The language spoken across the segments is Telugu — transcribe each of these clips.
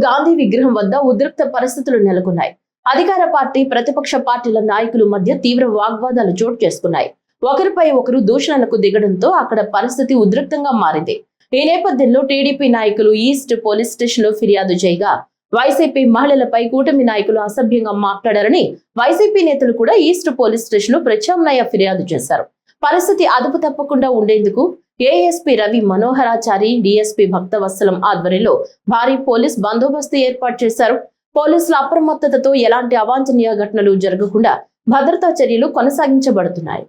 గాంధీ విగ్రహం వద్ద ఉద్రిక్త పరిస్థితులు నెలకొన్నాయి. అధికార పార్టీ, ప్రతిపక్ష పార్టీల నాయకుల మధ్య తీవ్ర వాగ్వాదాలు చోటు చేసుకున్నాయి. ఒకరిపై ఒకరు దూషణలకు దిగడంతో అక్కడ పరిస్థితి ఉద్రిక్తంగా మారింది. ఈ నేపథ్యంలో టీడీపీ నాయకులు ఈస్ట్ పోలీస్ స్టేషన్ లో ఫిర్యాదు చేయగా, వైసీపీ మహిళలపై కూటమి నాయకులు అసభ్యంగా మాట్లాడారని వైసీపీ నేతలు కూడా ఈస్ట్ పోలీస్ స్టేషన్ లో ప్రత్యామ్నాయ ఫిర్యాదు చేశారు. పరిస్థితి అదుపు తప్పకుండా ఉండేందుకు ఏఎస్పీ రవి మనోహరాచారి, డీఎస్పీ భక్తవత్సలం ఆధ్వర్యంలో భారీ పోలీస్ బందోబస్తు ఏర్పాటు చేశారు. పోలీసుల అప్రమత్తతతో ఎలాంటి అవాంఛనీయ ఘటనలు జరగకుండా భద్రతా చర్యలు కొనసాగించబడుతున్నాయి.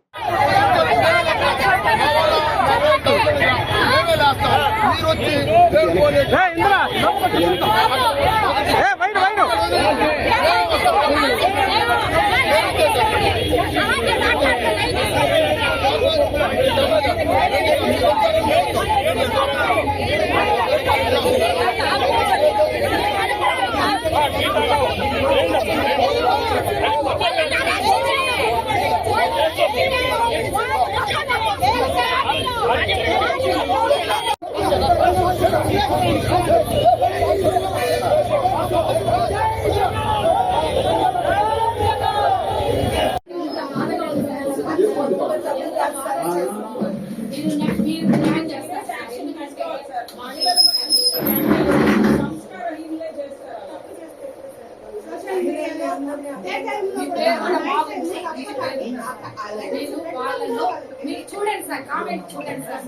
చూడండి సార్, కామెంట్ చూడండి సార్,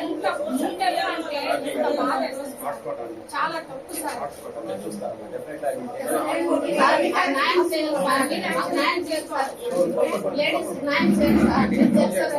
ఎంత ముందగా అంటే ఎంత బాగా చాలా తప్పు సార్. న్యాయం చేస్తారు, లేడీస్ న్యాయం చేస్తారు.